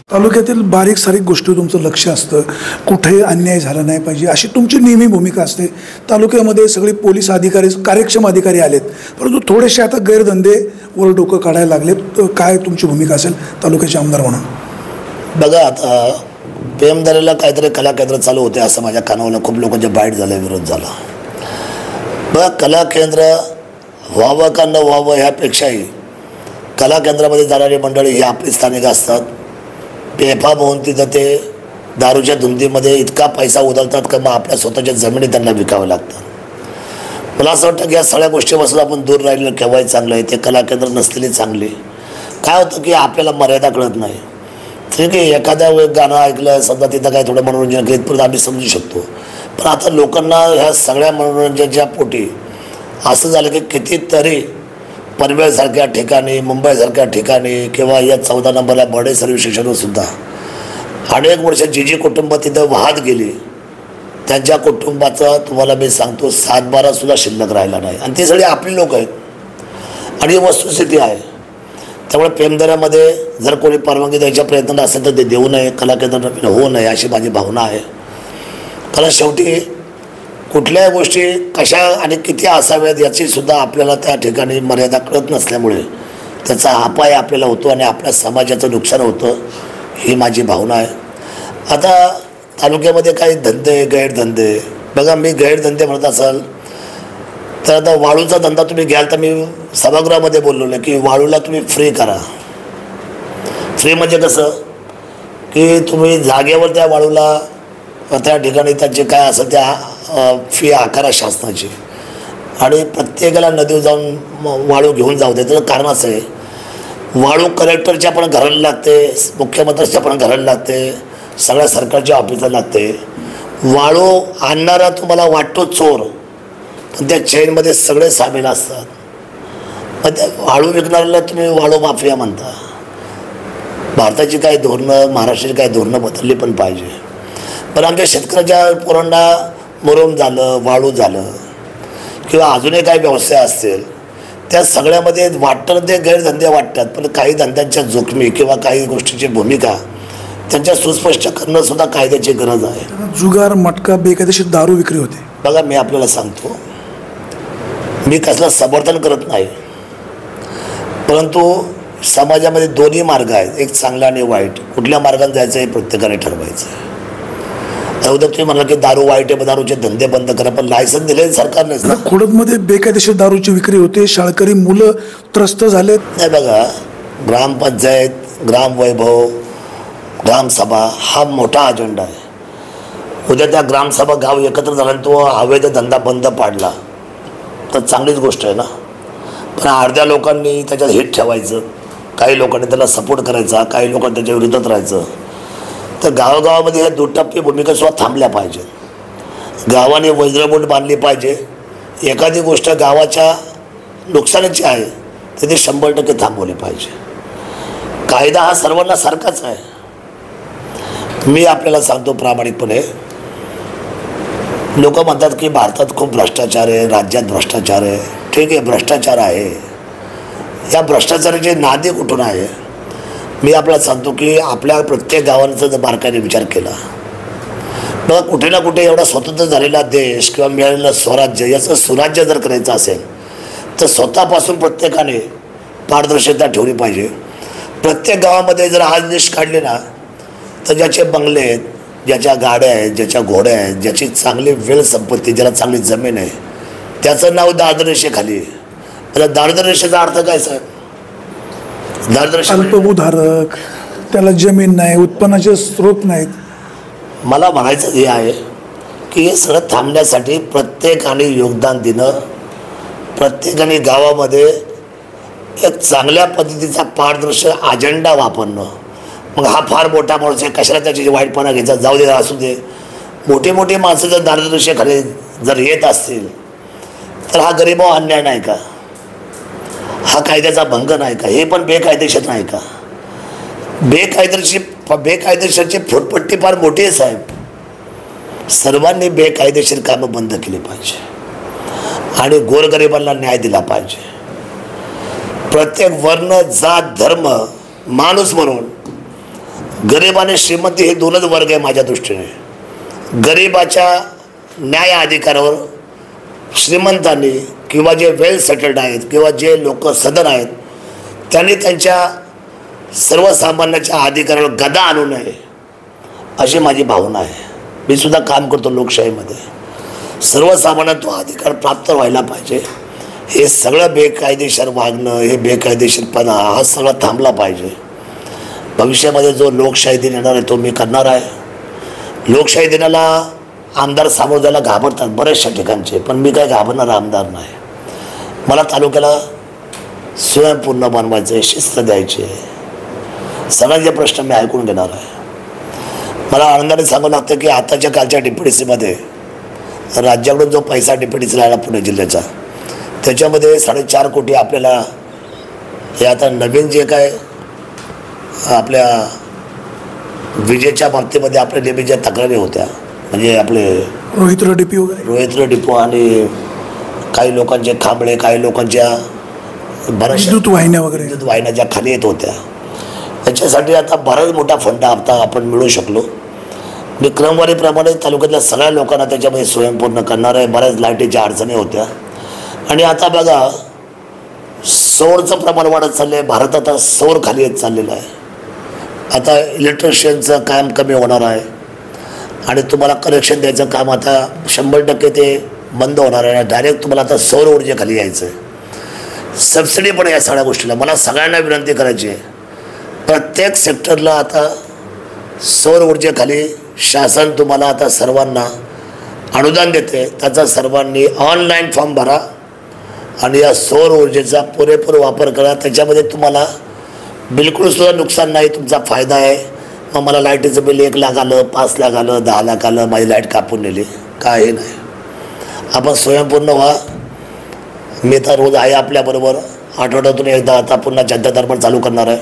तालुक्यातील बारीक सारीक गोष्टी तुमचं लक्ष असतं, कुठे अन्याय झाला नाही पाहिजे अशी तुमची नेहमी भूमिका असते। तालुक्यामध्ये सगळे पोलीस अधिकारी कार्यक्षम अधिकारी आलेत, परंतु थोडेसे आता गैरधंदे वर डोकं काढायला लागलेत। काय तुमची भूमिका असेल तालुक्याचे आमदार म्हणून? बघा, आता पेमदारीला काहीतरी कला केंद्र चालू होते असं माझ्या कानावर खूप लोकांच्या बाईट झाला, विरोध झाला। बघा, कला केंद्र व्हावं का न व्हावं ह्यापेक्षाही कला केंद्रामध्ये जाणारी मंडळी ही आपली स्थानिक असतात। बेफाम होऊन तिथं ते दारूच्या धुंदीमध्ये इतका पैसा उधळतात का मग आपल्या स्वतःच्या जमिनी त्यांना विकावं लागतं। मला असं वाटतं की या सगळ्या गोष्टीपासून आपण दूर राहिलं केव्हाही चांगलं आहे। ते कला केंद्र नसलेली चांगली। काय होतं की आपल्याला मर्यादा कळत नाही। ठीक आहे, एखाद्या गाणं ऐकलं समजा तिथं काय थोडं मनोरंजन केलं इथपर्यंत आम्ही समजू शकतो, पण आता लोकांना ह्या सगळ्या मनोरंजनाच्या पोटी असं झालं की कितीतरी पनवेलसारख्या ठिकाणी, मुंबईसारख्या ठिकाणी किंवा या 14 नंबरला बर्डे सर्व्हिस स्टेशनवर सुद्धा अनेक वर्ष जी कुटुंब तिथं वाहत गेली त्यांच्या कुटुंबाचा तुम्हाला मी सांगतो 7-12 सुद्धा शिल्लक राहिला नाही, आणि ती सगळी आपली लोक आहेत आणि ही वस्तुस्थिती आहे। त्यामुळे पेमदाऱ्यामध्ये जर कोणी परवानगी द्यायच्या प्रयत्न असेल तर ते देऊ नये, कला केंद्र होऊ नये अशी माझी भावना आहे। कारण शेवटी कुठल्याही गोष्टी कशा आणि किती असाव्यात याची सुद्धा आपल्याला त्या ठिकाणी मर्यादा कळत नसल्यामुळे त्याचा अपाय आपल्याला होतो आणि आपल्या समाजाचं नुकसान होतं, ही माझी भावना आहे। आता तालुक्यामध्ये काही धंदे गैरधंदे, बघा मी गैरधंदे म्हणत असाल तर आता वाळूचा धंदा तुम्ही घ्याल तर मी सभागृहामध्ये बोललो नाही की वाळूला तुम्ही फ्री करा। फ्री म्हणजे कसं की तुम्ही जागेवर त्या वाळूला त्या ठिकाणी त्याचे काय असेल त्या फी आकारा शासनाची, आणि प्रत्येकाला नदीवर जाऊन वाळू घेऊन जाऊ दे। त्याचं कारण असं आहे, वाळू कलेक्टरच्या पण घराला लागते, मुख्यमंत्र्याच्या पण घराला लागते, सगळ्या सरकारच्या ऑफिसला लागते। वाळू आणणारा तुम्हाला वाटतो चोर, पण त्या चेनमध्ये सगळे सामील असतात। मग त्या वाळू विकणाऱ्याला तुम्ही वाळू माफिया म्हणता। भारताची काही धोरणं, महाराष्ट्राची काही धोरणं बदलली पण पाहिजे। पण आमच्या शेतकऱ्याच्या पोरांना मुरुम झालं, वाळू झालं किंवा अजूनही काही व्यवसाय असतील त्या सगळ्यामध्ये वाटतं ते गैरधंदे वाटतात, पण काही धंद्यांच्या जोखमी किंवा काही गोष्टीची भूमिका त्यांच्या सुस्पष्ट करणं सुद्धा कायद्याची गरज आहे। जुगार, मटका, बेकायदेशीर दारू विक्री होते। बघा, मी आपल्याला सांगतो, मी कसलं समर्थन करत नाही, परंतु समाजामध्ये दोन्ही मार्ग आहेत, एक चांगला आणि वाईट। कुठल्या मार्गाने जायचं हे प्रत्येकाने ठरवायचं। अगोदर तुम्ही म्हणाल की दारू वाईट आहे, दारूचे धंदे बंद करा, पण लायसन दिले सरकारने। खोडदमध्ये बेकायदेशीर दारूची विक्री होते, शाळकरी मुलं त्रस्त झालेत। नाही, बघा, ग्रामपंचायत, ग्रामवैभव, ग्रामसभा हा मोठा अजेंडा आहे। उद्या त्या ग्रामसभा गाव एकत्र झाला आणि तो अवैध धंदा बंद पाडला तर चांगलीच गोष्ट आहे ना। पण अर्ध्या लोकांनी त्याच्यात हिट ठेवायचं, काही लोकांनी त्याला सपोर्ट करायचा, काही लोकांनी त्याच्या विरोधात राहायचं, तर गावागावामध्ये ह्या दुटप्पी भूमिका सुद्धा थांबल्या पाहिजेत। गावाने वज्रमूठ बांधली पाहिजे। एखादी गोष्ट गावाच्या नुकसानाची आहे तर ती 100% थांबवली पाहिजे। कायदा हा सर्वांना सारखाच आहे। मी आपल्याला सांगतो प्रामाणिकपणे, लोक म्हणतात की भारतात खूप भ्रष्टाचार आहे, राज्यात भ्रष्टाचार आहे। ठीक आहे, भ्रष्टाचार आहे, या भ्रष्टाचाराची नादी कुठून आहे? मी आपल्याला सांगतो की आपल्या प्रत्येक गावांचा जर बारकाईने विचार केला, बघा कुठे ना कुठे एवढा स्वतंत्र झालेला देश किंवा मिळालेलं स्वराज्य याचं सुराज्य जर करायचं असेल तर स्वतःपासून प्रत्येकाने पारदर्शकता ठेवली पाहिजे। प्रत्येक गावामध्ये जर आज लिस्ट काढली ना तर ज्याचे बंगले आहेत, ज्याच्या गाड्या आहेत, ज्याच्या घोड्या आहेत, ज्याची चांगली वेळ संपत्ती, ज्याला चांगली जमीन आहे, त्याचं नाव दारिद्र्यरेषेखाली आहे। आता दारिद्र्यरेषेचा अर्थ काय साहेब? अल्पभूधारक, त्याला जमीन नाही, उत्पन्नाचे स्रोत नाहीत। मला म्हणायचं हे आहे की हे सगळं थांबण्यासाठी प्रत्येकाने योगदान देणं, प्रत्येकाने गावामध्ये एक चांगल्या पद्धतीचा पारदर्शक अजेंडा वापरणं। मग हा फार मोठा माणूस आहे, कशाला त्याची वाईटपणा घ्यायचा, जाऊ दे, असू दे। मोठी मोठी माणसं जर दारिद्र्यरेषेखाली जर येत असतील तर हा गरीबावर अन्याय नाही का? हा कायद्याचा भंग नाही का? हे पण बेकायदेशीर नाही का? बेकायदेशीरची फुटपट्टी फार मोठी आहे साहेब। सर्वांनी बेकायदेशीर कामं बंद केली पाहिजे आणि गोरगरिबांना न्याय दिला पाहिजे। प्रत्येक वर्ण, जात, धर्म, माणूस म्हणून गरीब आणि श्रीमंती हे दोनच वर्ग आहे माझ्या दृष्टीने. गरिबाच्या न्याय अधिकारावर श्रीमंतांनी किंवा जे वेल सेटल्ड आहेत किंवा जे लोक सदन आहेत त्यांनी त्यांच्या सर्वसामान्याच्या अधिकारावर गदा आणू नये अशी माझी भावना आहे. मी सुद्धा काम करतो लोकशाहीमध्ये. सर्वसामान्य तो अधिकार प्राप्त व्हायला पाहिजे. हे सगळं बेकायदेशीर वागणं, हे बेकायदेशीरपणा हा सगळा थांबला पाहिजे. भविष्यामध्ये जो लोकशाही दिन येणार आहे तो मी करणार आहे. लोकशाही दिनाला आमदार सामोरं जायला घाबरतात बऱ्याचशा ठिकाणचे, पण मी काय घाबरणार आमदार नाही. मला तालुक्याला स्वयंपूर्ण बनवायचं आहे, शिस्त द्यायची आहे. सगळ्यांचे प्रश्न मी ऐकून घेणार आहे. मला आनंदाने सांगावं लागतं की आताच्या कालच्या DPDCमध्ये राज्याकडून जो पैसा DPDC राहिला पुणे जिल्ह्याचा त्याच्यामध्ये 4.5 कोटी आपल्याला हे आता नवीन जे काय आपल्या विजेच्या बाबतीमध्ये आपल्या नेहमी ज्या तक्रारी होत्या म्हणजे आपले रोहित्र डिपो आणि काही लोकांचे खांबळे, काही लोकांच्या बऱ्याचशा विद्युत वाहिन्या वगैरे विद्युत वाहिन्या ज्या खाली येत होत्या त्याच्यासाठी आता बराच मोठा फंड आता आपण मिळू शकलो. मी क्रमवारीप्रमाणे तालुक्यातल्या सगळ्या लोकांना त्याच्यामध्ये स्वयंपूर्ण करणार आहे. बऱ्याच लाईटीच्या अडचणी होत्या आणि आता बघा सौरचं प्रमाण वाढत चाललं आहे. भारत आता सौर खाली येत चाललेलं आहे. आता इलेक्ट्रिशियनचं काम कमी होणार आहे आणि तुम्हाला कनेक्शन द्यायचं काम आता 100% ते बंद होणार आहे. डायरेक्ट तुम्हाला आता सौर ऊर्जेखाली यायचं आहे. सबसिडी पण या सगळ्या गोष्टीला. मला सगळ्यांना विनंती करायची आहे प्रत्येक सेक्टरला आता सौर ऊर्जेखाली शासन तुम्हाला आता सर्वांना अनुदान देते. त्याचा सर्वांनी ऑनलाईन फॉर्म भरा आणि या सौर ऊर्जेचा पुरेपूर वापर करा. त्याच्यामध्ये तुम्हाला बिलकुलसुद्धा नुकसान नाही, तुमचा फायदा आहे. मग मला लाईटीचं बिल 1 लाख आलं, 5 लाख आलं, 10 लाख आलं, माझी लाईट कापून नेली, काही नाही. आपण स्वयंपूर्ण व्हा. मी तर रोज आहे आपल्याबरोबर. आठवड्यातून एकदा आता पुन्हा जनता दरबार चालू करणार आहे.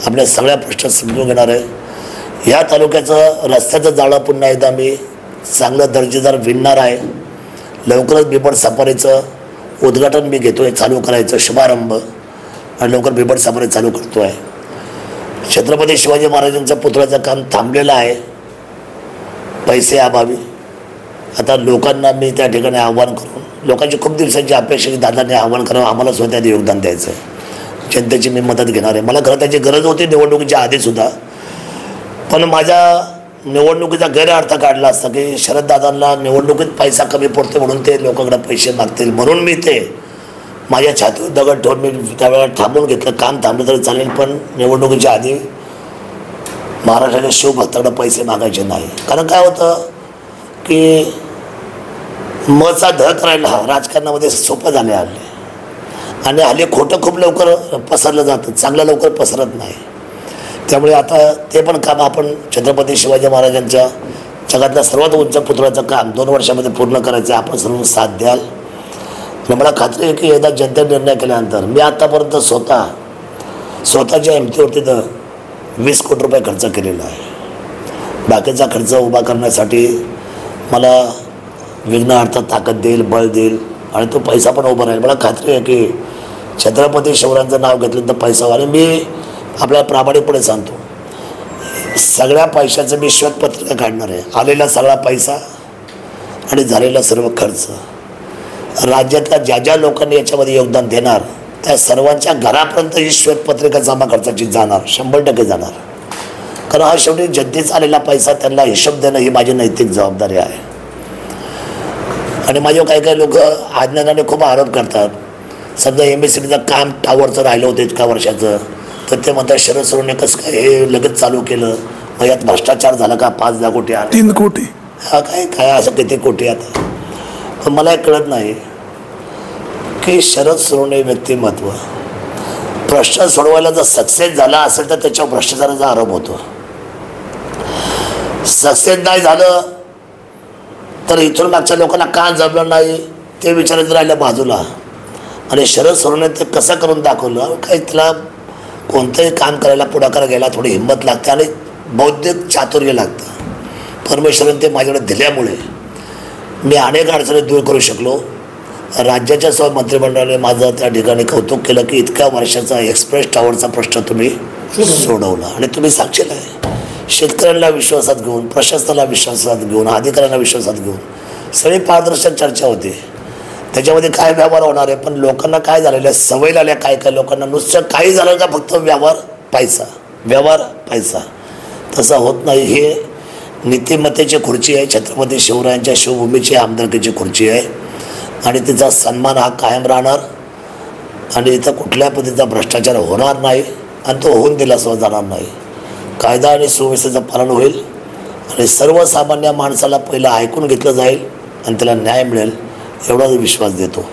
आपल्या सगळ्या प्रश्न समजून घेणार आहे. ह्या तालुक्याचं रस्त्याचं जाळं पुन्हा एकदा मी चांगलं दर्जेदार विणणार आहे. लवकरच बिबट सफारीचं उद्घाटन मी घेतो आहे, चालू करायचं शुभारंभ आणि लवकर बिबट सफारी चालू करतो आहे. छत्रपती शिवाजी महाराजांचं पुतळ्याचं काम थांबलेलं आहे पैसे अभावी. आता लोकांना मी त्या ठिकाणी आव्हान करून लोकांची खूप दिवसांची अपेक्षा की दादांनी आव्हान करावं, आम्हाला स्वतः त्यात योगदान द्यायचं आहे. जनतेची मी मदत घेणार आहे. मला खरं त्याची गरज होती निवडणुकीच्या आधीसुद्धा, पण माझ्या निवडणुकीचा गैरअर्थ काढला असता की शरददादांना निवडणुकीत पैसा कमी पडतो म्हणून ते लोकांकडे पैसे मागतील म्हणून मी ते माझ्या छातीवर दगड ठेवून मी त्यावेळेला थांबून घेतलं. काम थांबलं तरी चालेल पण निवडणुकीच्या आधी महाराष्ट्राच्या शिवभक्ताकडे पैसे मागायचे नाही. कारण काय होतं की मचा ध करायला राजकारणामध्ये सोपं झाले हल्ली आणि हल्ली खोटं खूप लवकर पसरलं जातं, चांगलं लवकर पसरत नाही. त्यामुळे आता ते पण काम आपण छत्रपती शिवाजी महाराजांच्या जगातल्या सर्वात उंच पुतळ्याचं काम 2 वर्षामध्ये पूर्ण करायचं आहे. आपण सर्व साथ द्याल आणि मला खात्री आहे की एकदा जनतेने निर्णय केल्यानंतर मी आत्तापर्यंत स्वतःच्या हिमतीवरती तर 20 कोटी रुपये खर्च केलेला आहे. बाकीचा खर्च उभा करण्यासाठी मला विघ्नार्थ ताकद देईल, बळ देईल आणि तो पैसा पण उभा राहील. मला खात्री आहे की छत्रपती शिवरायांचं नाव घेतलं तर पैसा. आणि मी आपल्याला प्रामाणिकपणे सांगतो सगळ्या पैशाचं मी श्वेतपत्रिका काढणार आहे. आलेला सगळा पैसा आणि झालेला सर्व खर्च राज्यातल्या ज्या ज्या लोकांनी याच्यामध्ये योगदान देणार त्या सर्वांच्या घरापर्यंत ही श्वेतपत्रिका जमा खर्चाची जाणार, 100% जाणार. कारण हा शेवटी जनतेचा आलेला पैसा त्यांना हिशोब देणं ही माझी नैतिक जबाबदारी आहे. आणि माझे काही लोक अज्ञानाने खूप आरोप करतात. समजा MSCBचं काम टावरचं राहिलं होतं इतक्या वर्षाचं तर ते म्हणतात शरद सोनवणे कसं काय हे लगेच चालू केलं, मग यात भ्रष्टाचार झाला का, 5,000 कोटी आले, 3 कोटी हा काय असं किती कोटी आता. पण मला एक कळत नाही की शरद सोनवणे व्यक्तिमत्व प्रश्न सोडवायला जर सक्सेस झाला असेल तर त्याच्यावर भ्रष्टाचाराचा आरोप होतो. सक्सेस नाही झालं तर इथून मागच्या लोकांना का जमलं नाही ते विचारायचं राहिलं बाजूला. आणि शरद सोनवणे ते कसं करून दाखवलं काही त्याला कोणतंही काम करायला पुढाकार घ्यायला थोडी हिंमत लागते आणि बौद्धिक चातुर्य लागतं. परमेश्वराने ते माझ्याकडे दिल्यामुळे मी अनेक अडचणी दूर करू शकलो. राज्याच्या सर्व मंत्रिमंडळाने माझं त्या ठिकाणी कौतुक केलं की इतक्या वर्षाचा एक्सप्रेस टावरचा प्रश्न तुम्ही सोडवला आणि तुम्ही साक्षीला आहे. शेतकऱ्यांना विश्वासात घेऊन, प्रशासनाला विश्वासात घेऊन, अधिकाऱ्यांना विश्वासात घेऊन सगळी पारदर्शक चर्चा होती. त्याच्यामध्ये काय व्यवहार होणार आहे, पण लोकांना काय झालेलं आहे, सवय लागल्या काय काय लोकांना नुसतं काही झालं का फक्त व्यवहार पैसा. तसं होत नाही. हे नीतिमत्तेची खुर्ची आहे, छत्रपती शिवरायांच्या शिवभूमीची आमदारकीची खुर्ची आहे आणि तिचा सन्मान हा कायम राहणार आणि इथं कुठल्या पद्धतीचा भ्रष्टाचार होणार नाही आणि तो होऊन दिल्याशिवाय जाणार नाही. कायदा आणि सुव्यवस्थेचं पालन होईल आणि सर्वसामान्य माणसाला पहिलं ऐकून घेतलं जाईल आणि त्याला न्याय मिळेल एवढाच विश्वास देतो.